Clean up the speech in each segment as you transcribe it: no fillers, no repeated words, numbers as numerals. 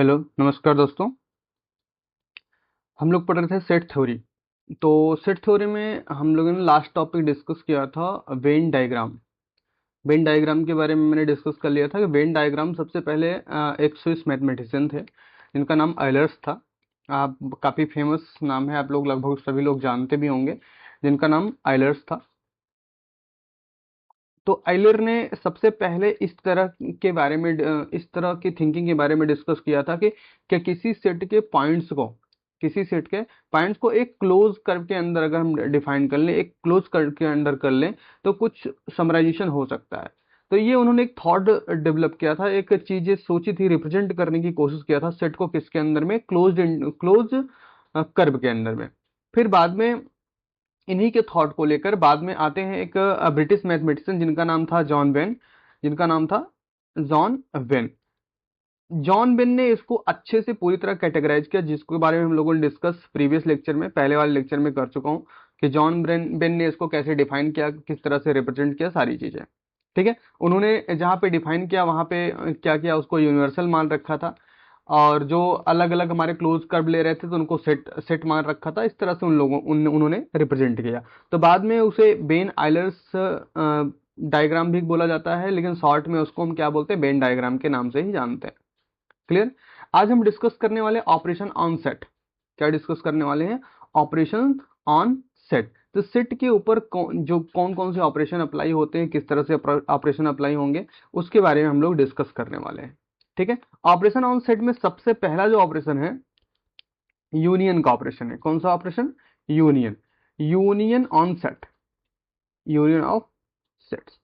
Hello नमस्कार दोस्तों। हम लोग पढ़ रहे थे सेट थ्योरी। तो सेट थ्योरी में हम लोगों ने लास्ट टॉपिक डिस्कस किया था वेन डायग्राम। वेन डायग्राम के बारे में मैंने डिस्कस कर लिया था कि वेन डायग्राम सबसे पहले एक स्विस मैथमेटिशियन थे जिनका नाम आयलर्स था। आप काफ़ी फेमस नाम है, आप लोग लगभग सभी लोग जानते भी होंगे, जिनका नाम आयलर्स था। तो आयलर ने सबसे पहले इस तरह के बारे में इस तरह की थिंकिंग के बारे में डिस्कस किया था कि क्या किसी सेट के पॉइंट्स को, किसी सेट के पॉइंट्स को एक क्लोज कर्व के अंदर अगर हम डिफाइन कर लें, एक क्लोज कर्व के अंदर कर लें, तो कुछ समराइजेशन हो सकता है। तो ये उन्होंने एक थॉट डेवलप किया था, एक चीजें सोची थी, रिप्रेजेंट करने की कोशिश किया था सेट को किसके अंदर में, क्लोज कर्व के अंदर में। फिर बाद में इन्हीं के थॉट को लेकर बाद में आते हैं एक ब्रिटिश मैथमेटिशियन जिनका नाम था जॉन वेन, जिनका नाम था जॉन वेन। जॉन बेन ने इसको अच्छे से पूरी तरह कैटेगराइज किया, जिसके बारे में हम लोगों ने डिस्कस प्रीवियस लेक्चर में, पहले वाले लेक्चर में कर चुका हूँ कि जॉन बेन ने इसको कैसे डिफाइन किया, किस तरह से रिप्रेजेंट किया, सारी चीजें। ठीक है, उन्होंने जहाँ पे डिफाइन किया वहाँ पे क्या किया, उसको यूनिवर्सल मान रखा था। और जो अलग अलग हमारे क्लोज कर्व ले रहे थे तो उनको सेट सेट मान रखा था। इस तरह से उन्होंने रिप्रेजेंट किया। तो बाद में उसे बेन आयलर्स डायग्राम भी बोला जाता है, लेकिन शॉर्ट में उसको हम क्या बोलते हैं, बेन डायग्राम के नाम से ही जानते हैं। क्लियर। आज हम डिस्कस करने वाले ऑपरेशन ऑन सेट। क्या डिस्कस करने वाले हैं? Operation on set. तो सेट के ऊपर कौन कौन से ऑपरेशन अप्लाई होते हैं, किस तरह से ऑपरेशन अप्लाई होंगे, उसके बारे में हम लोग डिस्कस करने वाले हैं। ठीक है। ऑपरेशन ऑन सेट में सबसे पहला जो ऑपरेशन है यूनियन का ऑपरेशन है। कौन सा operation? Union. Union on set, union of sets.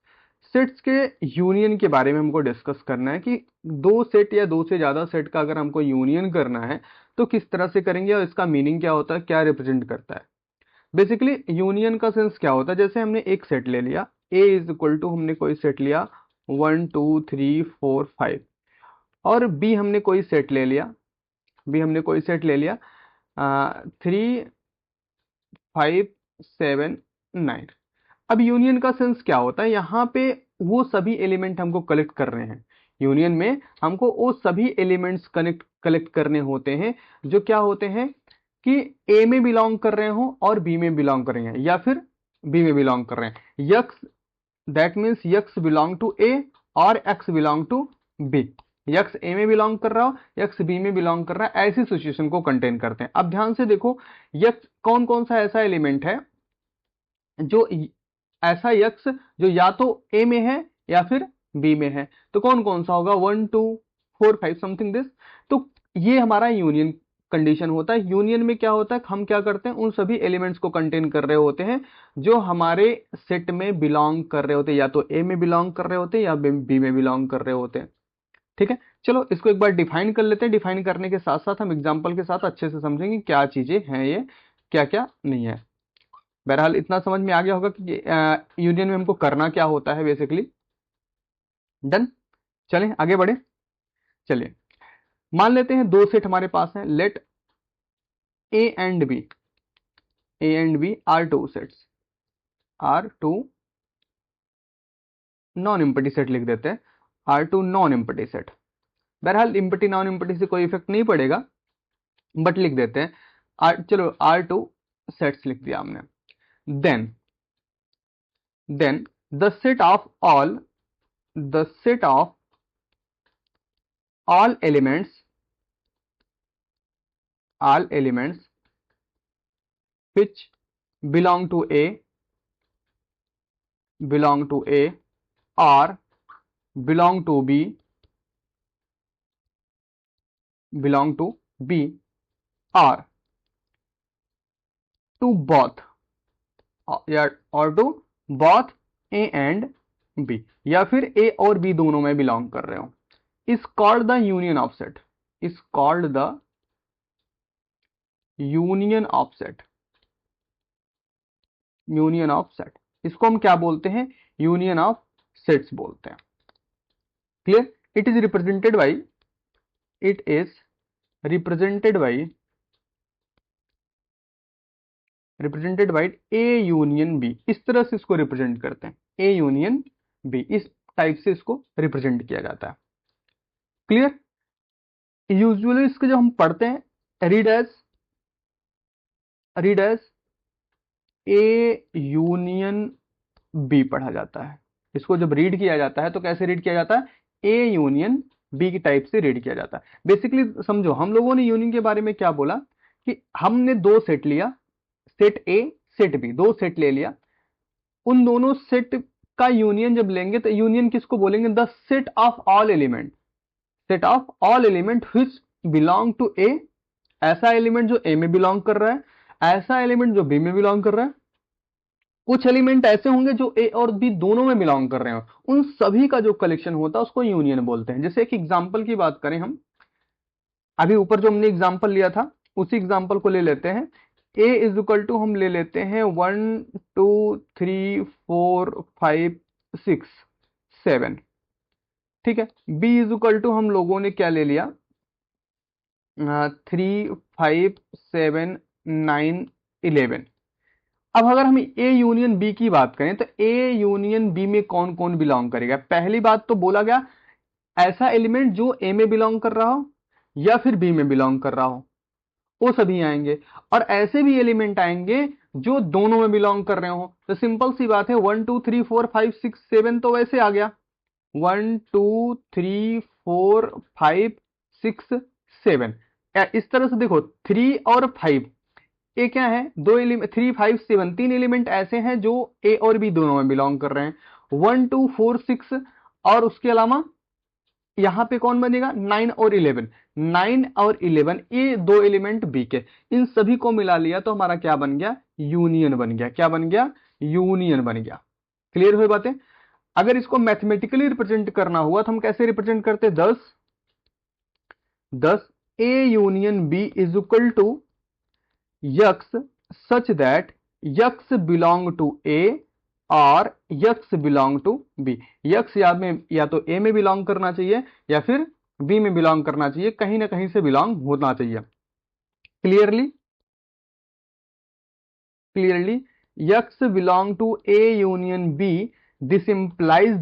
Sets के यूनियन के बारे में हमको डिस्कस करना है कि दो सेट या दो से ज्यादा सेट का अगर हमको यूनियन करना है तो किस तरह से करेंगे और इसका मीनिंग क्या होता है, क्या रिप्रेजेंट करता है। बेसिकली यूनियन का सेंस क्या होता है, जैसे हमने एक सेट ले लिया, ए इज इक्वल टू, हमने कोई सेट लिया 1 2 3 4 5, और बी हमने कोई सेट ले लिया, बी हमने कोई सेट ले लिया 3 5 7 9। अब यूनियन का सेंस क्या होता है, यहाँ पे वो सभी एलिमेंट हमको कलेक्ट कर रहे हैं। यूनियन में हमको वो सभी एलिमेंट्स कलेक्ट करने होते हैं जो क्या होते हैं कि ए में बिलोंग कर रहे हो और बी में बिलोंग कर रहे हैं, या फिर बी में बिलोंग कर रहे हैं। X, that means x belong to A और x belong to B. X A में बिलोंग कर रहा हो, यक्स बी में बिलोंग कर रहा है, ऐसी सिचुएशन को कंटेन करते हैं। अब ध्यान से देखो, यक्स कौन कौन सा ऐसा एलिमेंट है जो ऐसा यक्स जो या तो ए में है या फिर बी में है, तो कौन कौन सा होगा? 1 2 4 5 समथिंग दिस। तो ये हमारा यूनियन कंडीशन होता है। यूनियन में क्या होता है, हम क्या करते हैं, उन सभी एलिमेंट्स को कंटेन कर रहे होते हैं जो हमारे सेट में बिलोंग कर रहे होते हैं, या तो ए में बिलोंग कर रहे होते हैं या बी में बिलोंग कर रहे होते हैं। ठीक है, चलो इसको एक बार डिफाइन कर लेते हैं। डिफाइन करने के साथ साथ हम एग्जाम्पल के साथ अच्छे से समझेंगे क्या चीजें हैं ये, क्या क्या नहीं है। बहरहाल इतना समझ में आ गया होगा कि यूनियन में हमको करना क्या होता है बेसिकली। डन। चलें आगे बढ़े। चलिए, मान लेते हैं दो सेट हमारे पास हैं। Let A and B, A and B are two sets, are two non empty set लिख देते हैं, are two non empty set. बहरहाल इम्पटी नॉन इम्पटी से कोई इफेक्ट नहीं पड़ेगा, बट लिख देते हैं आर, चलो आर टू सेट्स लिख दिया हमने। Then then the set of all, the set of all elements, all elements which belong to A, belong to A or belong to B, belong to B or to both, or to both A and B, या फिर A और B दोनों में belong कर रहे हो, is called the union of set, is called the union of set, union of set। इसको हम क्या बोलते हैं? यूनियन ऑफ सेट्स बोलते हैं। Clear. It is represented by, it is represented by, represented by A union B. इस तरह से इसको रिप्रेजेंट करते हैं, ए यूनियन बी, इस टाइप से इसको रिप्रेजेंट किया जाता है। क्लियर। यूजुअली इसके जब हम पढ़ते हैं, read as A union B पढ़ा जाता है। इसको जब रीड किया जाता है तो कैसे रीड किया जाता है, ए यूनियन बी की टाइप से रीड किया जाता है। बेसिकली समझो, हम लोगों ने यूनियन के बारे में क्या बोला कि हमने दो सेट लिया, सेट ए सेट बी, दो सेट ले लिया। उन दोनों सेट का यूनियन जब लेंगे तो यूनियन किसको बोलेंगे, the set of all element, set of all element which belong to A, ऐसा एलिमेंट जो ए में बिलोंग कर रहा है, ऐसा एलिमेंट जो बी में बिलोंग कर रहा है। कुछ एलिमेंट ऐसे होंगे जो ए और बी दोनों में बिलोंग कर रहे हो, उन सभी का जो कलेक्शन होता है उसको यूनियन बोलते हैं। जैसे एक एग्जांपल की बात करें हम, अभी ऊपर जो हमने एग्जांपल लिया था उसी एग्जांपल को ले लेते हैं। ए इज इक्वल टू हम ले लेते हैं 1 2 3 4 5 6 7, ठीक है। बी इज इक्वल टू हम लोगों ने क्या ले लिया, 3 5 7 9 11। अब अगर हम ए यूनियन बी की बात करें तो ए यूनियन बी में कौन कौन बिलोंग करेगा। पहली बात तो बोला गया ऐसा एलिमेंट जो ए में बिलोंग कर रहा हो या फिर बी में बिलोंग कर रहा हो, वो सभी आएंगे। और ऐसे भी एलिमेंट आएंगे जो दोनों में बिलोंग कर रहे हो। तो सिंपल सी बात है, 1 2 3 4 5 6 7 तो वैसे आ गया, 1 2 3 4 5 6 7। इस तरह से देखो 3 और 5 ये क्या है, दो एलिमेंट, 3 5 7 तीन एलिमेंट ऐसे हैं जो ए और बी दोनों में बिलोंग कर रहे हैं। 1 2 4 6 और उसके अलावा यहां पे कौन बनेगा, 9 और 11, 9 और 11 ये दो एलिमेंट बी के, इन सभी को मिला लिया तो हमारा क्या बन गया, यूनियन बन गया। क्या बन गया, यूनियन बन गया। क्लियर हुई बातें। अगर इसको मैथमेटिकली रिप्रेजेंट करना हुआ तो हम कैसे रिप्रेजेंट करते, 10 A union B is equal to x such that x belong to A और x belong to B. X या तो ए में बिलोंग करना चाहिए या फिर बी में बिलोंग करना चाहिए, कहीं ना कहीं से बिलोंग होना चाहिए। Clearly, clearly x belong to A union B, this implies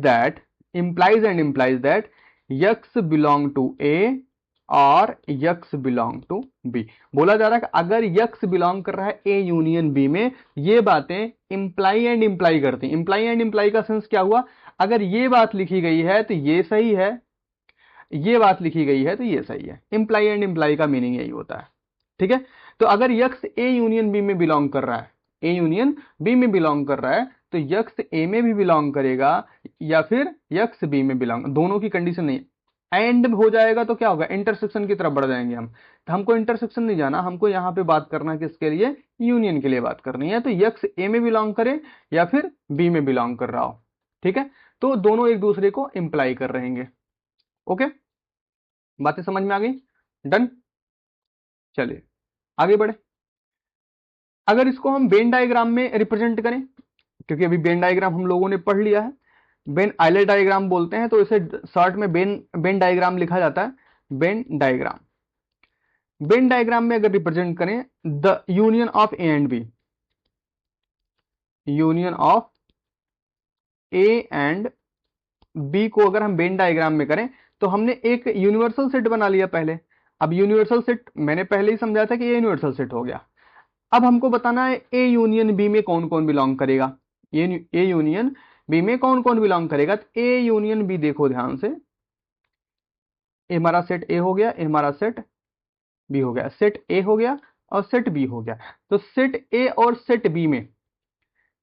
that x belong to A और यक्स बिलोंग टू बी। बोला जा रहा है कि अगर यक्स बिलोंग कर रहा है ए यूनियन बी में, ये बातें इंप्लाई एंड इंप्लाई करती हैं। इंप्लाई एंड इंप्लाई का सेंस क्या हुआ, अगर ये बात लिखी गई है तो ये सही है, ये बात लिखी गई है तो ये सही है। इंप्लाई एंड इंप्लाई का मीनिंग यही होता है, ठीक है। तो अगर यक्स ए यूनियन बी में बिलोंग कर रहा है, ए यूनियन बी में बिलोंग कर रहा है, तो यक्स ए में भी बिलोंग करेगा या फिर यक्स बी में बिलोंग, दोनों की कंडीशन नहीं। एंड हो जाएगा तो क्या होगा, इंटरसेक्शन की तरफ बढ़ जाएंगे हम। तो हमको इंटरसेक्शन नहीं जाना, हमको यहाँ पे बात करना है किसके लिए, यूनियन के लिए बात करनी है। तो यक्स ए में बिलोंग करे या फिर बी में बिलोंग कर रहा हो, ठीक है। तो दोनों एक दूसरे को इंप्लाई कर रहेंगे। ओके, बातें समझ में आ गई, डन। चलिए आगे बढ़े। अगर इसको हम वेन डायग्राम में रिप्रेजेंट करें, क्योंकि अभी वेन डायग्राम हम लोगों ने पढ़ लिया है, वेन आइलर डायग्राम बोलते हैं, तो इसे शॉर्ट में वेन डायग्राम लिखा जाता है। वेन डायग्राम, वेन डायग्राम में अगर रिप्रेजेंट करें the union of A and B, union of A and B को अगर हम वेन डायग्राम में करें तो हमने एक यूनिवर्सल सेट बना लिया पहले। अब यूनिवर्सल सेट मैंने पहले ही समझाया था कि ये यूनिवर्सल सेट हो गया। अब हमको बताना है ए यूनियन बी में कौन कौन बिलोंग करेगा, ए यूनियन बी में कौन कौन बिलोंग करेगा। तो ए यूनियन बी देखो ध्यान से, ए हमारा सेट ए हो गया, ए हमारा सेट बी हो गया, सेट ए हो गया और सेट बी हो गया। तो सेट ए और सेट बी में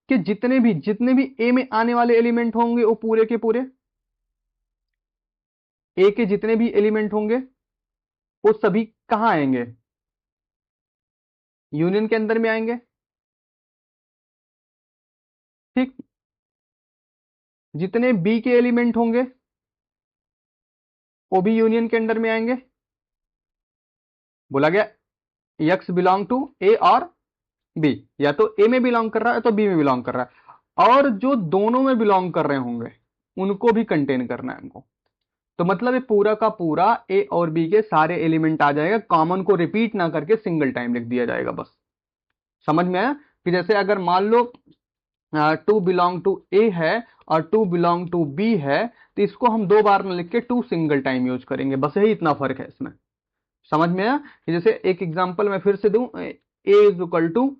कि जितने भी ए में आने वाले एलिमेंट होंगे वो पूरे के पूरे, ए के जितने भी एलिमेंट होंगे वो सभी कहां आएंगे, यूनियन के अंदर में आएंगे, ठीक। जितने बी के एलिमेंट होंगे वो भी यूनियन के अंडर में आएंगे। बोला गया यक्स बिलोंग टू ए और बी, या तो ए में बिलोंग कर रहा है तो बी में बिलोंग कर रहा है, और जो दोनों में बिलोंग कर रहे होंगे उनको भी कंटेन करना है हमको। तो मतलब ये पूरा का पूरा ए और बी के सारे एलिमेंट आ जाएगा, कॉमन को रिपीट ना करके सिंगल टाइम लिख दिया जाएगा बस। समझ में आया कि जैसे अगर मान लो 2 बिलोंग टू ए है और 2 बिलोंग टू बी है, तो इसको हम दो बार ना लिख के 2 सिंगल टाइम यूज करेंगे, बस यही इतना फर्क है इसमें। समझ में आया कि जैसे एक एग्जांपल मैं फिर से दूं, A is equal to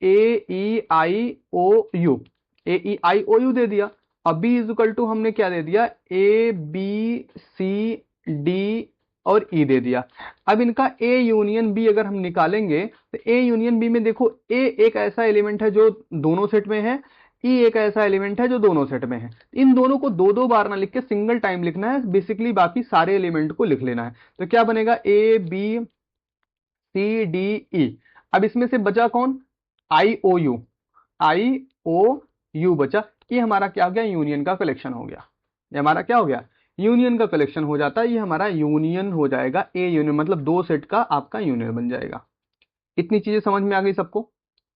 AEIOU, AEIOU दे दिया। अब बी इज इक्वल टू हमने क्या दे दिया, ABCD और ई दे दिया। अब इनका ए यूनियन बी अगर हम निकालेंगे तो ए यूनियन बी में देखो, ए एक ऐसा एलिमेंट है जो दोनों सेट में है, ई एक ऐसा एलिमेंट है जो दोनों सेट में है। इन दोनों को दो दो बार ना लिख के सिंगल टाइम लिखना है, बेसिकली बाकी सारे एलिमेंट को लिख लेना है। तो क्या बनेगा, ABCDE। अब इसमें से बचा कौन, IOU, IOU बचा। ये हमारा क्या हो गया, यूनियन का कलेक्शन हो गया। ये हमारा क्या हो गया, यूनियन का कलेक्शन हो जाता है। ये हमारा यूनियन हो जाएगा, ए यूनियन मतलब दो सेट का आपका यूनियन बन जाएगा। इतनी चीजें समझ में आ गई सबको,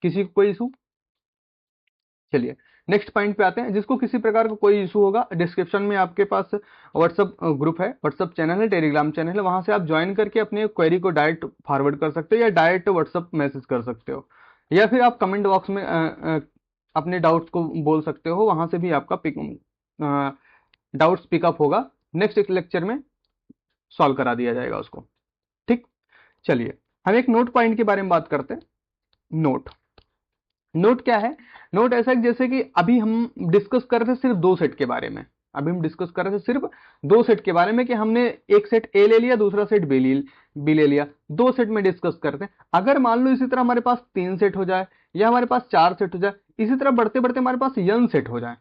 किसी को कोई इशू? चलिए नेक्स्ट पॉइंट पे आते हैं। जिसको किसी प्रकार का कोई इशू होगा, डिस्क्रिप्शन में आपके पास व्हाट्सअप ग्रुप है, व्हाट्सअप चैनल है, टेलीग्राम चैनल है, वहां से आप ज्वाइन करके अपने क्वेरी को डायरेक्ट फॉरवर्ड कर सकते हो या डायरेक्ट व्हाट्सअप मैसेज कर सकते हो, या फिर आप कमेंट बॉक्स में अपने डाउट्स को बोल सकते हो, वहां से भी आपका डाउट्स पिकअप होगा। नेक्स्ट एक लेक्चर में सॉल्व करा दिया जाएगा उसको। ठीक, चलिए हम एक नोट पॉइंट के बारे में बात करते हैं। नोट, नोट क्या है, नोट ऐसा है जैसे कि अभी हम डिस्कस कर रहे थे सिर्फ दो सेट के बारे में, अभी हम डिस्कस कर रहे थे सिर्फ दो सेट के बारे में, कि हमने एक सेट ए ले लिया, दूसरा सेट बी ले लिया, दो सेट में डिस्कस करते हैं। अगर मान लो इसी तरह हमारे पास तीन सेट हो जाए या हमारे पास चार सेट हो जाए, इसी तरह बढ़ते बढ़ते हमारे पास यन सेट हो जाए,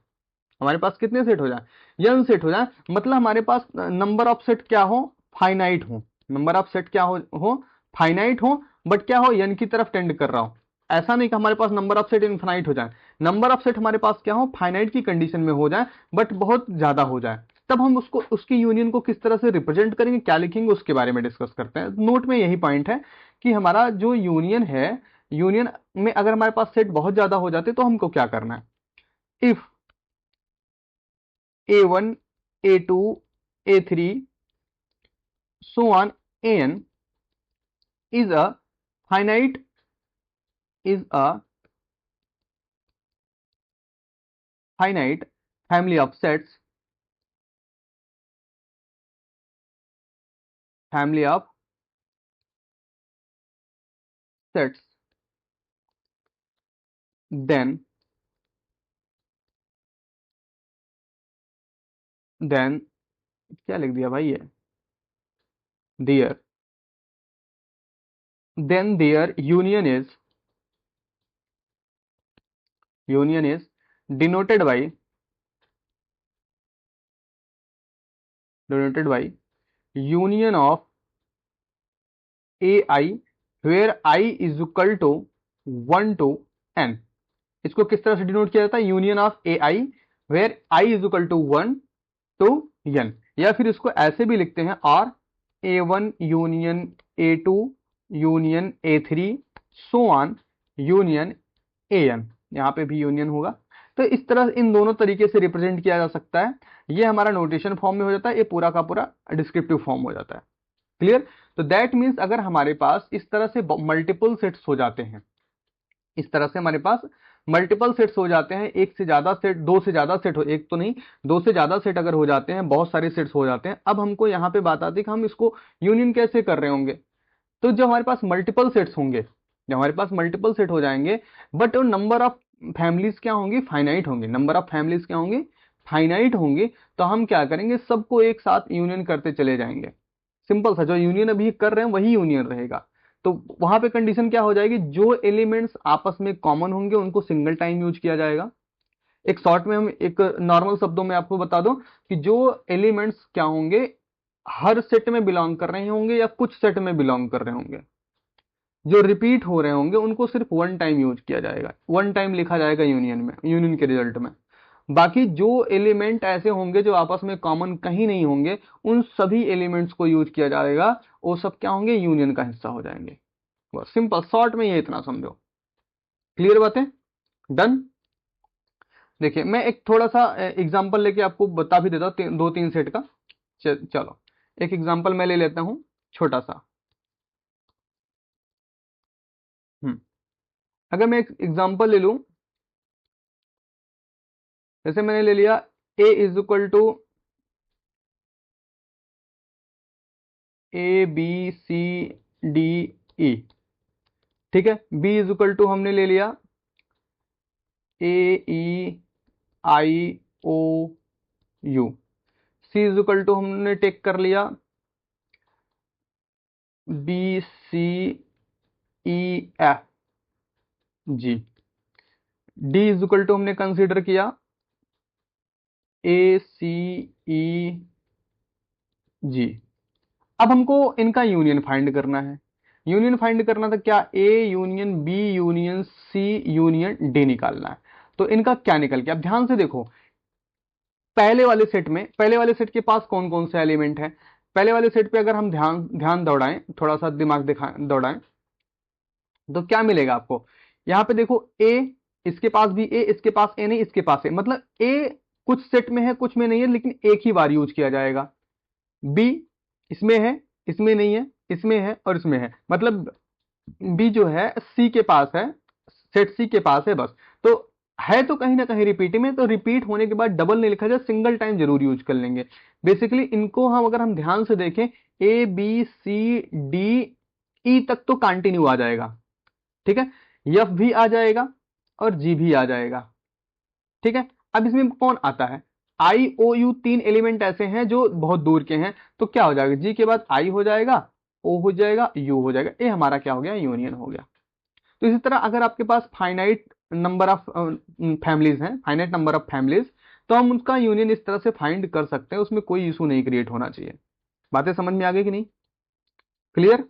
हमारे पास कितने सेट हो जाए, यन सेट हो जाए, मतलब हमारे पास नंबर ऑफ सेट क्या हो, फाइनाइट हो, नंबर ऑफ सेट क्या हो फाइनाइट हो, बट क्या हो, यन की तरफ टेंड कर रहा हो। ऐसा नहीं कि हमारे पास नंबर ऑफ सेट इनफाइनाइट हो जाए, नंबर ऑफ सेट हमारे पास क्या हो, फाइनाइट की कंडीशन में हो जाए, बट बहुत ज्यादा हो जाए, तब हम उसको, उसकी यूनियन को किस तरह से रिप्रेजेंट करेंगे, क्या लिखेंगे, उसके बारे में डिस्कस करते हैं। नोट में यही पॉइंट है कि हमारा जो यूनियन है, यूनियन में अगर हमारे पास सेट बहुत ज्यादा हो जाते तो हमको क्या करना है, if A1 A2 A3 so on an is a finite, is a finite family of sets, family of sets, then क्या लिख दिया भाई ये, their, then their union is denoted by union of AI where I is equal to 1 to n। इसको किस तरह से denote किया जाता है, union of A I where I is equal to 1 to n, या फिर इसको ऐसे भी लिखते हैं, और A1 union A2 union A3 so on union AN, यहाँ पे भी यूनियन होगा। तो इस तरह इन दोनों तरीके से रिप्रेजेंट किया जा सकता है। ये हमारा नोटेशन फॉर्म में हो जाता है, ये पूरा का पूरा डिस्क्रिप्टिव फॉर्म हो जाता है। क्लियर? तो दैट मीन्स अगर हमारे पास इस तरह से मल्टीपल सेट्स हो जाते हैं, इस तरह से हमारे पास मल्टीपल सेट्स हो जाते हैं, एक से ज्यादा सेट, दो से ज्यादा सेट हो, एक तो नहीं दो से ज्यादा सेट अगर हो जाते हैं, बहुत सारे सेट्स हो जाते हैं, अब हमको यहाँ पे बात आती है कि हम इसको यूनियन कैसे कर रहे होंगे। तो जब हमारे पास मल्टीपल सेट्स होंगे, जब हमारे पास मल्टीपल सेट हो जाएंगे, बट नंबर ऑफ फैमिलीज क्या होंगी, फाइनाइट होंगी, नंबर ऑफ फैमिलीज क्या होंगी, फाइनाइट होंगी, तो हम क्या करेंगे, सबको एक साथ यूनियन करते चले जाएंगे। सिंपल सा, जो यूनियन अभी कर रहे हैं वही यूनियन रहेगा। तो वहां पे कंडीशन क्या हो जाएगी, जो एलिमेंट्स आपस में कॉमन होंगे उनको सिंगल टाइम यूज किया जाएगा। एक शॉर्ट में हम एक नॉर्मल शब्दों में आपको बता दो कि जो एलिमेंट्स क्या होंगे, हर सेट में बिलोंग कर रहे होंगे या कुछ सेट में बिलोंग कर रहे होंगे, जो रिपीट हो रहे होंगे उनको सिर्फ वन टाइम यूज किया जाएगा, वन टाइम लिखा जाएगा यूनियन में, यूनियन के रिजल्ट में। बाकी जो एलिमेंट ऐसे होंगे जो आपस में कॉमन कहीं नहीं होंगे, उन सभी एलिमेंट्स को यूज किया जाएगा, वो सब क्या होंगे, यूनियन का हिस्सा हो जाएंगे। बस सिंपल शॉर्ट में ये इतना समझो। क्लियर बात है? डन। देखिए मैं एक थोड़ा सा एग्जांपल लेके आपको बता भी देता हूँ, दो तीन सेट का। चलो एक एग्जांपल मैं ले लेता हूँ छोटा सा। अगर मैं एक एग्जांपल ले लूं, जैसे मैंने ले लिया ए इज इक्वल टू ABCDE, ठीक है। B इज इक्वल टू हमने ले लिया AEIOU। C is equal to हमने टेक कर लिया BCEFG। D is equal to हमने कंसीडर किया ACEG। अब हमको इनका यूनियन फाइंड करना है। यूनियन फाइंड करना था क्या, A union B union C union D निकालना है। तो इनका क्या निकल गया, अब ध्यान से देखो। पहले वाले सेट के पास कौन कौन से एलिमेंट है। पहले वाले सेट पे अगर हम ध्यान ध्यान दौड़ाएं, थोड़ा सा दिमाग दौड़ाएं, तो क्या मिलेगा आपको। यहां पे देखो A, इसके पास भी A, इसके पास A नहीं, इसके पास A, मतलब A कुछ सेट में है कुछ में नहीं है, लेकिन एक ही बार यूज किया जाएगा। B इसमें है, इसमें नहीं है, इसमें है और इसमें है, मतलब B जो है C के पास है, सेट C के पास है बस। तो है तो कहीं ना कहीं रिपीट में, तो रिपीट होने के बाद डबल नहीं लिखा जाए, सिंगल टाइम जरूर यूज कर लेंगे। बेसिकली इनको हम अगर हम ध्यान से देखें, ABCDE तक तो कंटिन्यू आ जाएगा, ठीक है। F भी आ जाएगा और G भी आ जाएगा, ठीक है। अब इसमें कौन आता है, IOU, तीन एलिमेंट ऐसे हैं जो बहुत दूर के हैं, तो क्या हो जाएगा, G के बाद I हो जाएगा, O हो जाएगा, U हो जाएगा, ये हमारा क्या हो गया, यूनियन हो गया। तो इसी तरह अगर आपके पास फाइनाइट नंबर ऑफ फैमिलीज हैं, फाइनाइट नंबर ऑफ फैमिलीज, तो हम उसका यूनियन इस तरह से फाइंड कर सकते हैं, उसमें कोई इशू नहीं क्रिएट होना चाहिए। बातें समझ में आ गई कि नहीं, क्लियर।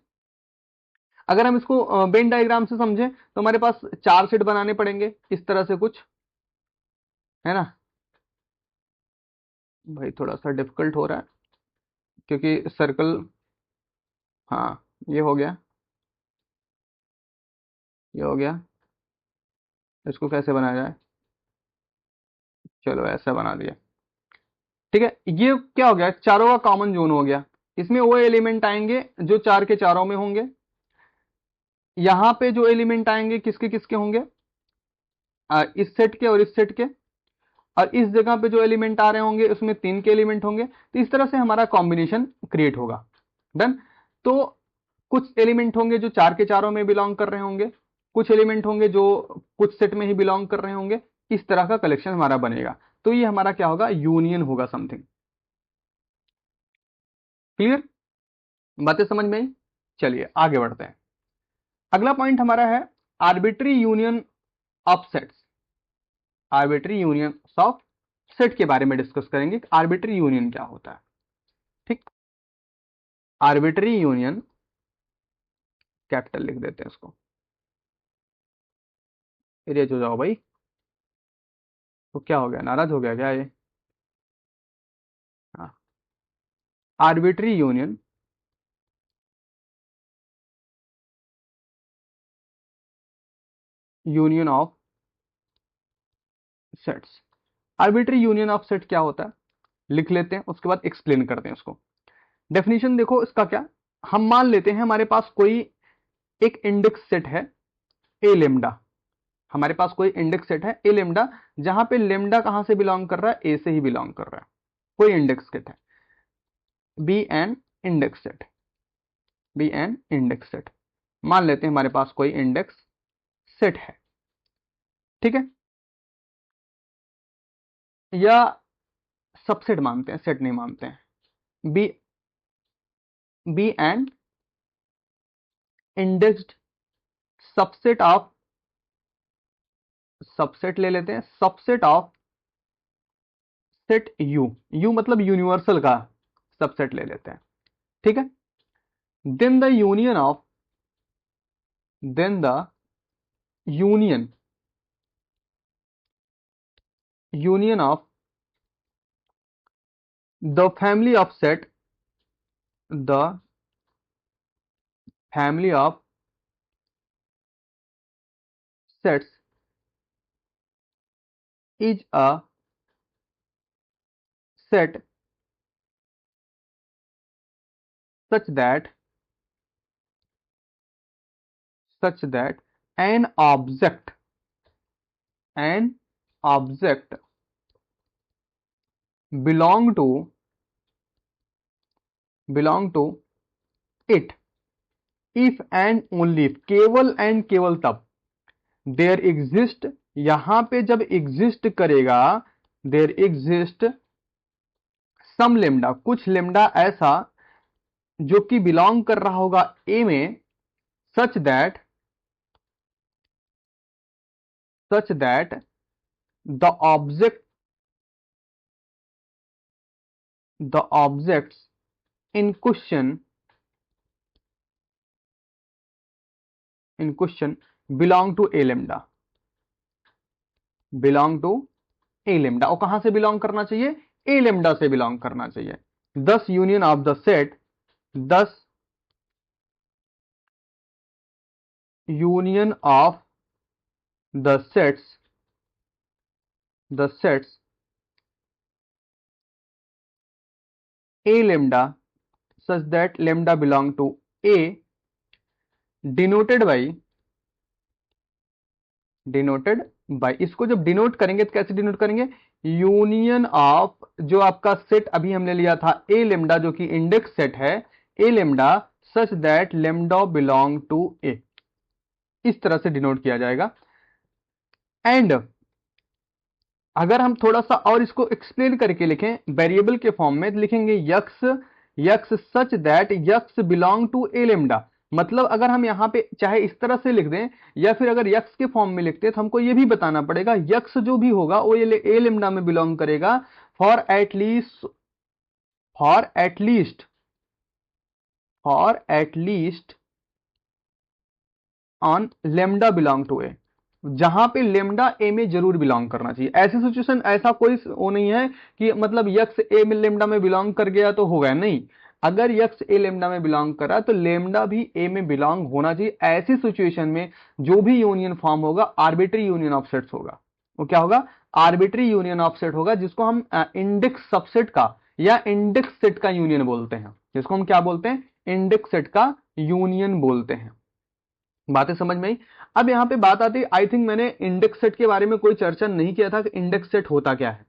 अगर हम इसको वेन डायग्राम से समझें, तो हमारे पास चार सेट बनाने पड़ेंगे इस तरह से कुछ, है ना। भाई थोड़ा सा डिफिकल्ट हो रहा है क्योंकि सर्कल, हाँ ये हो गया, ये हो गया। इसको कैसे बनाया जाए, चलो ऐसा बना दिया, ठीक है। ये क्या हो गया, चारों का कॉमन जोन हो गया। इसमें वो एलिमेंट आएंगे जो चार के चारों में होंगे। यहां पे जो एलिमेंट आएंगे किसके किसके होंगे, इस सेट के और इस सेट के। और इस जगह पे जो एलिमेंट आ रहे होंगे उसमें तीन के एलिमेंट होंगे, तो इस तरह से हमारा कॉम्बिनेशन क्रिएट होगा। डन। तो कुछ एलिमेंट होंगे जो चार के चारों में बिलोंग कर रहे होंगे, कुछ एलिमेंट होंगे जो कुछ सेट में ही बिलोंग कर रहे होंगे, इस तरह का कलेक्शन हमारा बनेगा। तो ये हमारा क्या होगा, यूनियन होगा समथिंग। क्लियर, बातें समझ में आई। चलिए आगे बढ़ते हैं। अगला पॉइंट हमारा है arbitrary union of sets. Arbitrary union of set के बारे में डिस्कस करेंगे, आर्बिट्री यूनियन क्या होता है, ठीक। आर्बिट्री यूनियन, कैपिटल लिख देते हैं इसको, इरेज हो जाओ भाई। तो क्या हो गया, नाराज हो गया क्या ये, हाँ। Arbitrary union, union of sets. Arbitrary union of set क्या होता है, लिख लेते हैं, उसके बाद एक्सप्लेन करते हैं उसको। डेफिनेशन देखो इसका क्या, हम मान लेते हैं हमारे पास कोई एक इंडेक्स सेट है ए लेमडा। हमारे पास कोई इंडेक्स सेट है ए लेमडा, जहां पे लेमडा कहां से बिलोंग कर रहा है, ए से ही बिलोंग कर रहा है। कोई इंडेक्स सेट है, B an index set, B an index set. मान लेते हैं हमारे पास कोई इंडेक्स सेट है, ठीक है। या सबसेट मानते हैं, सेट नहीं मानते हैं। B, B an indexed subset of, subset ले लेते हैं, subset of set U, U मतलब यूनिवर्सल का सबसेट ले लेते हैं, ठीक है। Then the union of, then the union, union of the family of set, the family of sets is a set such that, such that an object, an object belong to, belong to it, if and only if, केवल and केवल तब, there exist, यहां पे जब exist करेगा, there exist some lambda, कुछ lambda ऐसा जो कि बिलोंग कर रहा होगा ए में, such that, such that the object, the objects in question, in question belong to A lambda, belong to A lambda. और कहां से बिलोंग करना चाहिए? ए लेमडा से बिलोंग करना चाहिए। Thus union of the set, thus union of the sets, the sets A lambda such that lambda belong to A, denoted by, denoted by, इसको जब डिनोट करेंगे तो कैसे डिनोट करेंगे? यूनियन ऑफ, जो आपका सेट अभी हमने लिया था ए लेमडा जो कि इंडेक्स सेट है, A lambda such that lambda belong to A, इस तरह से डिनोट किया जाएगा। एंड अगर हम थोड़ा सा और इसको एक्सप्लेन करके लिखें, वेरिएबल के फॉर्म में लिखेंगे x, x such that x belong to A lambda. मतलब अगर हम यहां पे चाहे इस तरह से लिख दें या फिर अगर यक्स के फॉर्म में लिखते हैं तो हमको ये भी बताना पड़ेगा यक्स जो भी होगा वो ये ए लेमडा में बिलोंग करेगा for at least, for at least, for at least on lambda belong to A, जहां पे लेमडा ए में जरूर बिलोंग करना चाहिए। ऐसी सिचुएशन, ऐसा कोई वो नहीं है कि मतलब यक्स ए में लेमडा में बिलोंग कर गया तो हो गया, नहीं। अगर यक्स ए लेमडा में बिलोंग करा तो लेमडा भी ए में बिलोंग होना चाहिए। ऐसी सिचुएशन में जो भी यूनियन फॉर्म होगा आर्बिट्री यूनियन ऑफ सेट्स होगा। वो क्या होगा? आर्बिट्री यूनियन ऑफ सेट होगा, जिसको हम इंडेक्स सबसेट का या इंडेक्स सेट का यूनियन बोलते हैं, जिसको हम क्या बोलते हैं? इंडेक्स सेट का यूनियन बोलते हैं। बातें समझ में आई? अब यहां पे बात आती है, आई थिंक मैंने इंडेक्स सेट के बारे में कोई चर्चा नहीं किया था कि इंडेक्स सेट होता क्या है।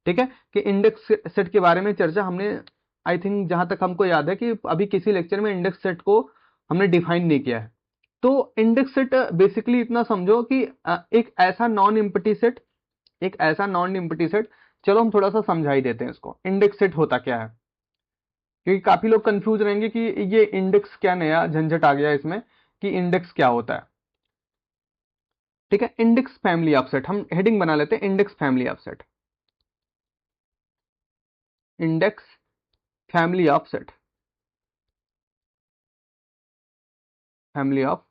ठीक है, कि इंडेक्स सेट के बारे में चर्चा हमने, आई थिंक जहां तक हमको याद है कि अभी किसी लेक्चर में इंडेक्स सेट को हमने डिफाइन नहीं किया है। तो इंडेक्स सेट बेसिकली इतना समझो कि एक ऐसा नॉन इम्पटी सेट, एक ऐसा नॉन इम्पटी सेट। चलो हम थोड़ा सा समझा ही देते हैं इसको, इंडेक्स सेट होता क्या है, क्योंकि काफी लोग कंफ्यूज रहेंगे कि ये इंडेक्स क्या नया झंझट आ गया इसमें, कि इंडेक्स क्या होता है। ठीक है, इंडेक्स फैमिली ऑफ सेट, हम हेडिंग बना लेते हैं index family of set, index family of set, family of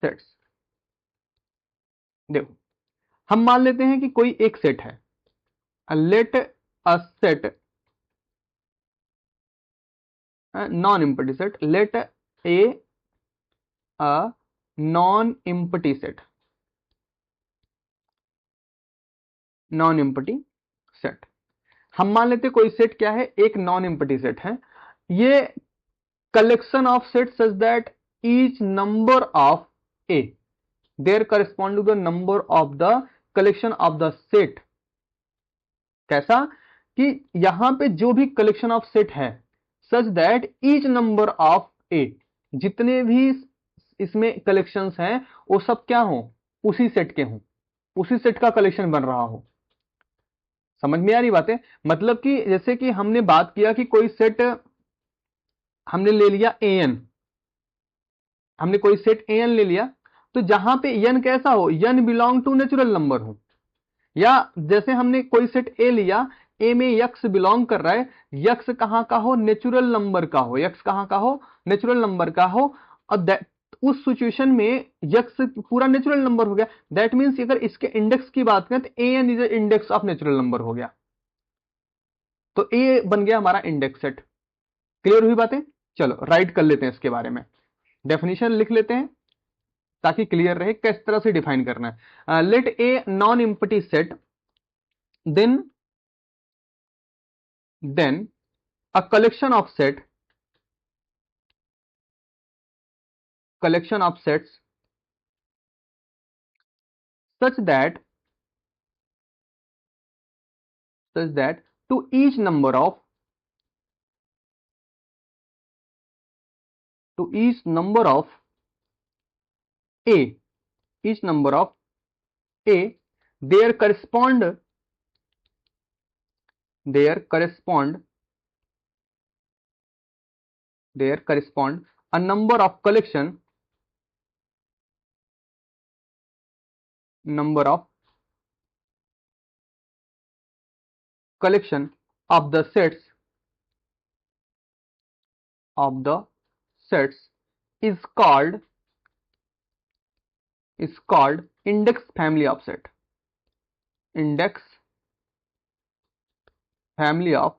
sets. देखो, हम मान लेते हैं कि कोई एक सेट है, let a set, non empty set, let A a non empty set, non empty set. हम मान लेते हैं कोई सेट क्या है? एक नॉन एम्प्टी सेट है। ये collection of set such that each number of A there correspond to the number of the collection of the set. कैसा? कि यहां पे जो भी कलेक्शन ऑफ सेट है such that each number of A, जितने भी इसमें कलेक्शंस हैं वो सब क्या हो? उसी सेट के हों, उसी सेट का कलेक्शन बन रहा हो। समझ में आ रही बातें? मतलब कि जैसे कि हमने बात किया कि कोई सेट हमने ले लिया एन, हमने कोई सेट एन ले लिया, तो जहां पे एन कैसा हो? N belong to natural number हो। या जैसे हमने कोई सेट ए लिया, ए में यक्स बिलोंग कर रहा है, यक्स कहां का हो? नेचुरल नंबर का हो। यक्स कहां का हो? नेचुरल नंबर का हो। और उस सिचुएशन में यक्स पूरा नेचुरल नंबर हो गया। दैट मीन्स अगर इसके इंडेक्स की बात करें तो A n is index of natural number हो गया, तो ए बन गया हमारा इंडेक्स सेट। क्लियर हुई बातें? चलो राइट कर लेते हैं इसके बारे में, डेफिनेशन लिख लेते हैं ताकि क्लियर रहे किस तरह से डिफाइन करना है। Let A non empty set, then a collection of set, collection of sets such that, such that to each number of, to each number of A, each number of A, there correspond a number of collection of the sets is called index family of set. Index family of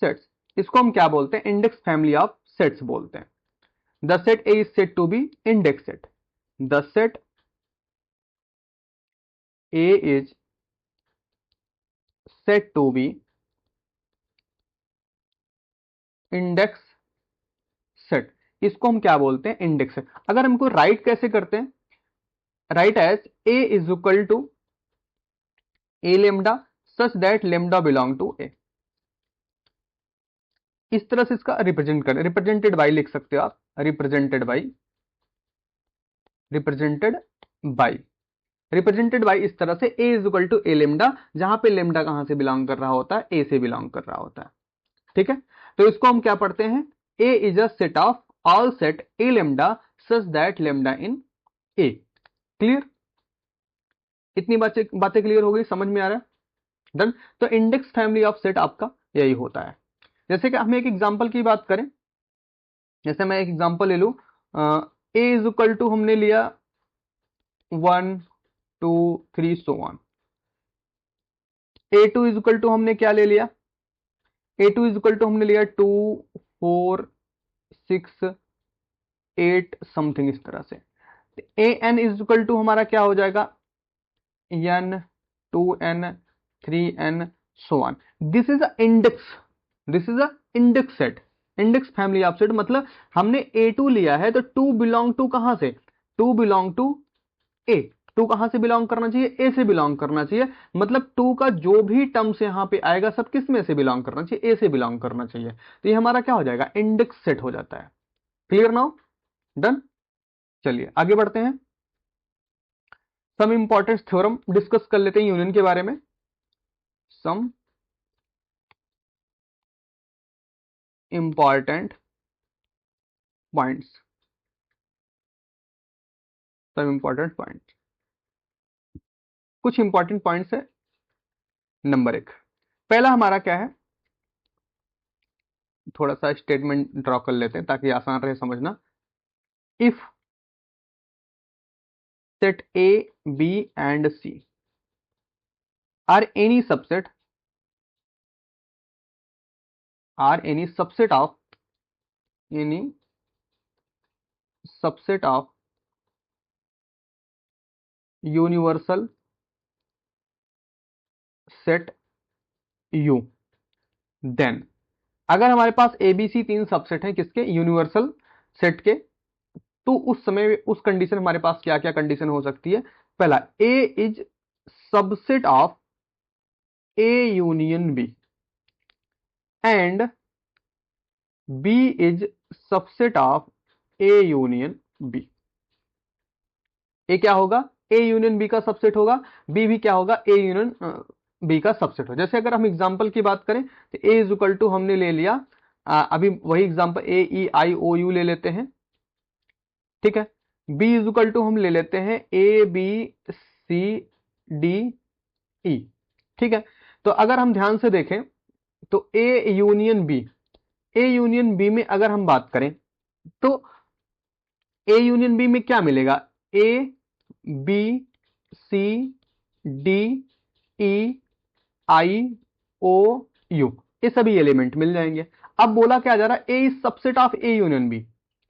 sets, इसको हम क्या बोलते हैं? Index family of sets बोलते हैं. The set A is said to be index set. The set A is set to be index set. इसको हम क्या बोलते हैं? Index set. अगर हमको राइट कैसे करते हैं? Write as A is equal to A lambda such that lambda belong to A. इस तरह से इसका रिप्रेजेंट करें. रिप्रेजेंटेड बाई लिख सकते हो आप. रिप्रेजेंटेड बाई इस तरह से A is equal to A lambda, जहां पे लेमडा कहां से बिलोंग कर रहा होता है? ए से बिलोंग कर रहा होता है. ठीक है, तो इसको हम क्या पढ़ते हैं? A is a set of all set A lambda such that lambda in A. Clear? इतनी बातें क्लियर हो गई? समझ में आ रहा है? डन. तो इंडेक्स फैमिली ऑफ सेट आपका यही होता है. जैसे कि हम एक एग्जांपल की बात करें, जैसे मैं एक एग्जांपल ले लूं, ए इज इक्वल टू हमने लिया 1 2 3 so on. A2 is equal to हमने क्या ले लिया? A2 इज इक्वल टू हमने लिया 2 4 6 8 समथिंग इस तरह से. AN इज इक्वल टू हमारा क्या हो जाएगा? n 2n 3n so on. This is a index set. Index family of set मतलब हमने A2 लिया है तो 2 बिलोंग टू कहां से? 2 बिलोंग टू A. 2 कहां से बिलोंग करना चाहिए? A से बिलोंग करना चाहिए. मतलब 2 का जो भी टर्म्स यहां पे आएगा सब किस में से बिलोंग करना चाहिए? A से बिलोंग करना चाहिए. तो ये हमारा क्या हो जाएगा? इंडेक्स सेट हो जाता है. Clear now? डन. चलिए आगे बढ़ते हैं. सम इंपॉर्टेंट थ्योरम डिस्कस कर लेते हैं यूनियन के बारे में. Some important points. कुछ इंपॉर्टेंट पॉइंट्स है. नंबर 1, पहला हमारा क्या है? थोड़ा सा स्टेटमेंट ड्रॉ कर लेते हैं ताकि आसान रहे समझना. If set A, B and C are any subset of universal set U, then अगर हमारे पास ABC 3 सबसेट हैं किसके? यूनिवर्सल सेट के. तो उस समय उस कंडीशन हमारे पास क्या क्या कंडीशन हो सकती है? पहला, A is subset of A union B and B is subset of A union B. A क्या होगा? A यूनियन B का सबसेट होगा. B भी क्या होगा? A यूनियन B का सबसेट हो. जैसे अगर हम एग्जांपल की बात करें तो A इज इक्वल टू हमने ले लिया, अभी वही एग्जांपल AEIOU ले लेते हैं. ठीक है. B इज इक्वल टू हम ले लेते हैं ABCDE. ठीक है. तो अगर हम ध्यान से देखें तो A यूनियन B में अगर हम बात करें तो A यूनियन B में क्या मिलेगा? A B C D E I O U, ये सभी एलिमेंट मिल जाएंगे. अब बोला क्या जा रहा है? A is subset of A union B.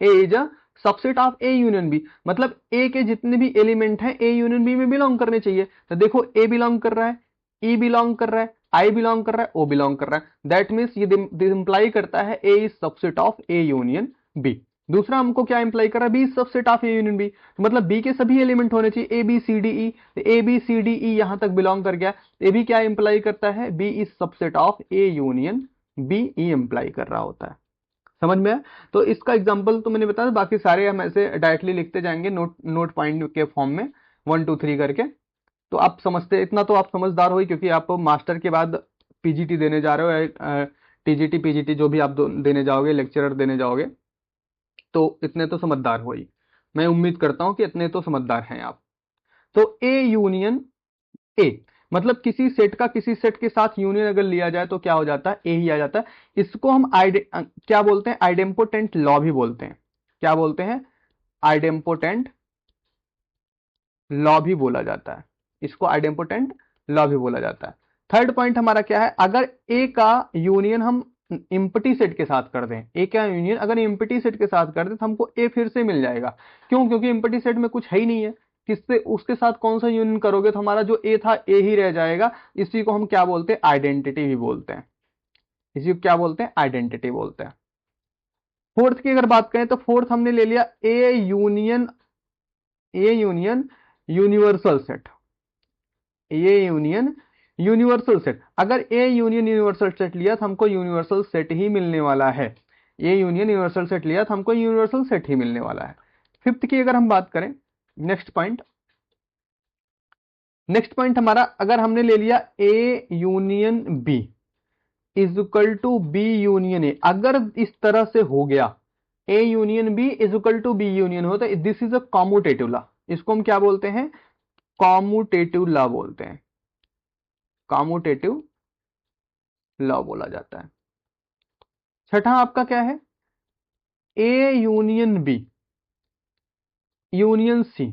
A is a subset of A union B, मतलब A के जितने भी एलिमेंट हैं A यूनियन B में बिलोंग करने चाहिए. तो देखो A बिलोंग कर रहा है, E बिलोंग कर रहा है, I बिलोंग कर रहा है, O बिलोंग कर रहा है. दैट मीन्स ये इंप्लाई करता है A is subset of A union B. दूसरा हमको क्या इंप्लाई कर रहा है? B is subset of A union B, मतलब B के सभी एलिमेंट होने चाहिए ABCDE. ABCDE यहां तक बिलोंग कर गया. ये भी क्या इंप्लाई करता है? B is subset of A union B. E imply कर रहा होता है. समझ में आया? तो इसका एग्जांपल तो मैंने बताया, बाकी सारे हम ऐसे डायरेक्टली लिखते जाएंगे नोट पॉइंट के फॉर्म में 1 2 3 करके। तो आप समझते, इतना तो आप समझदार हो ही, क्योंकि आप मास्टर के बाद पीजीटी देने जा रहे हो, या टीजीटी पीजीटी जो भी आप देने जाओगे, लेक्चरर देने जाओगे, तो इतने तो समझदार हो ही। मैं उम्मीद करता हूं कि इतने तो समझदार हैं आप। तो ए यूनियन ए, मतलब किसी सेट का किसी सेट के साथ यूनियन अगर लिया जाए तो क्या हो जाता है, ए ही आ जाता है। इसको हम क्या बोलते हैं, आइडेम्पोटेंट लॉ भी बोलते हैं। क्या बोलते हैं? आइडेम्पोटेंट लॉ भी बोला जाता है। इसको आइडेम्पोटेंट लॉ भी बोला जाता है। थर्ड पॉइंट हमारा क्या है, अगर ए का यूनियन हम इम्पटी सेट के साथ कर दें, ए का यूनियन अगर इम्पटी सेट के साथ कर दें तो हमको ए फिर से मिल जाएगा। क्यों? क्योंकि इम्पटी सेट में कुछ है ही नहीं है, किससे उसके साथ कौन सा यूनियन करोगे तो हमारा जो ए था ए ही रह जाएगा। इसी को हम क्या बोलते हैं, आइडेंटिटी भी बोलते हैं। इसी को क्या बोलते हैं, आइडेंटिटी बोलते हैं। फोर्थ की अगर बात करें तो फोर्थ हमने ले लिया A union universal set. A union universal set, अगर ए यूनियन यूनिवर्सल सेट लिया तो हमको यूनिवर्सल सेट ही मिलने वाला है। ए यूनियन यूनिवर्सल सेट लिया तो हमको यूनिवर्सल सेट ही मिलने वाला है। फिफ्थ की अगर हम बात करें, नेक्स्ट पॉइंट हमारा, अगर हमने ले लिया A union B is equal to B union A, अगर इस तरह से हो गया, A union B is equal to B union हो, तो this is a commutative law. इसको हम क्या बोलते हैं, कॉम्यूटेटिव लॉ बोलते हैं। कॉम्यूटेटिव लॉ बोला जाता है। छठा आपका क्या है, A union B union C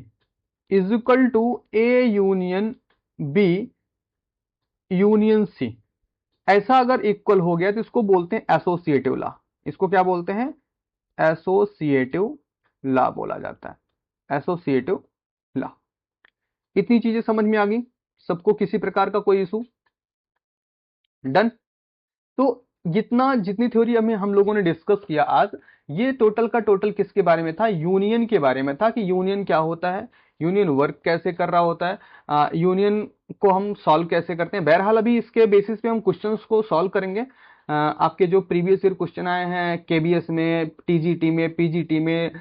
is equal to A union B union C. ऐसा अगर इक्वल हो गया तो इसको बोलते हैं एसोसिएटिव लॉ। इसको क्या बोलते हैं, एसोसिएटिव लॉ बोला जाता है। Associative law. इतनी चीजें समझ में आ गई सबको, किसी प्रकार का कोई इशू? डन। तो जितनी थ्योरी हम लोगों ने डिस्कस किया आज, ये टोटल का टोटल किसके बारे में था, यूनियन के बारे में था, कि यूनियन क्या होता है, यूनियन वर्क कैसे कर रहा होता है, यूनियन को हम सॉल्व कैसे करते हैं। बहरहाल अभी इसके बेसिस पे हम क्वेश्चंस को सॉल्व करेंगे। आपके जो प्रीवियस ईयर क्वेश्चन आए हैं केबीएस में, टीजीटी में, पीजीटी में,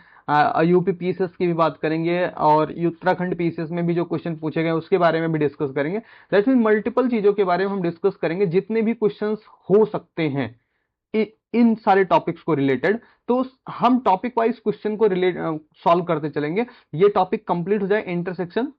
यूपी पीसीएस की भी बात करेंगे, और उत्तराखंड पीसीएस में भी जो क्वेश्चन पूछे गए उसके बारे में भी डिस्कस करेंगे। दैट मीन मल्टीपल चीजों के बारे में हम डिस्कस करेंगे, जितने भी क्वेश्चंस हो सकते हैं इन सारे टॉपिक्स को रिलेटेड। तो हम टॉपिक वाइज क्वेश्चन को सॉल्व करते चलेंगे। ये टॉपिक कंप्लीट हो जाए इंटरसेक्शन,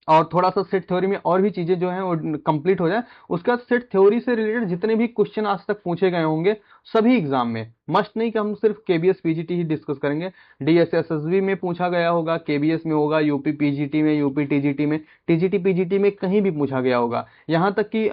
और थोड़ा सा सेट थ्योरी में और भी चीजें जो हैं वो कंप्लीट हो जाए, उसके बाद सेट थ्योरी से रिलेटेड जितने भी क्वेश्चन आज तक पूछे गए होंगे सभी एग्जाम में, मस्ट नहीं कि हम सिर्फ केबीएस पीजीटी ही डिस्कस करेंगे, डीएसएसएसबी में पूछा गया होगा, केबीएस में होगा, यूपी पीजीटी में, यूपी टीजीटी में, टीजीटी पीजीटी में कहीं भी पूछा गया होगा, यहाँ तक कि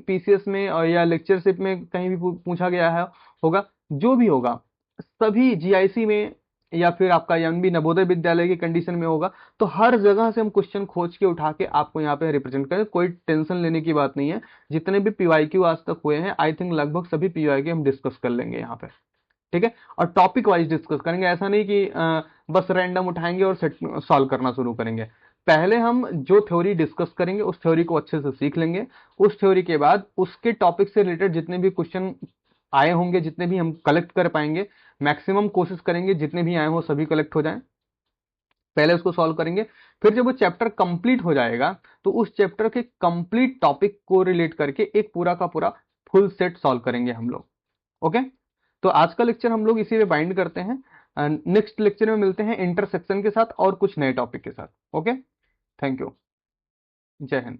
पीसीएस में या लेक्चरशिप में कहीं भी पूछा गया है होगा। जो भी होगा सभी, जीआईसी में या फिर आपका एमबी नवोदय विद्यालय की कंडीशन में होगा, तो हर जगह से हम क्वेश्चन खोज के उठा के आपको यहाँ पे रिप्रेजेंट करें। कोई टेंशन लेने की बात नहीं है। जितने भी पीवाईक्यू आज तक हुए हैं, आई थिंक लगभग सभी पीवाईक्यू हम डिस्कस कर लेंगे यहाँ पे, ठीक है। और टॉपिक वाइज डिस्कस करेंगे, ऐसा नहीं कि बस रैंडम उठाएंगे और सॉल्व करना शुरू करेंगे। पहले हम जो थ्योरी डिस्कस करेंगे उस थ्योरी को अच्छे से सीख लेंगे। उस थ्योरी के बाद उसके टॉपिक से रिलेटेड जितने भी क्वेश्चन आए होंगे, जितने भी हम कलेक्ट कर पाएंगे, मैक्सिमम कोशिश करेंगे जितने भी आए हो सभी कलेक्ट हो जाएं, पहले उसको सॉल्व करेंगे। फिर जब वो चैप्टर कंप्लीट हो जाएगा तो उस चैप्टर के कंप्लीट टॉपिक को रिलेट करके एक पूरा का पूरा फुल सेट सॉल्व करेंगे हम लोग। ओके, तो आज का लेक्चर हम लोग इसी में बाइंड करते हैं। नेक्स्ट लेक्चर में मिलते हैं इंटरसेक्शन के साथ और कुछ नए टॉपिक के साथ। ओके, थैंक यू, जय हिंद।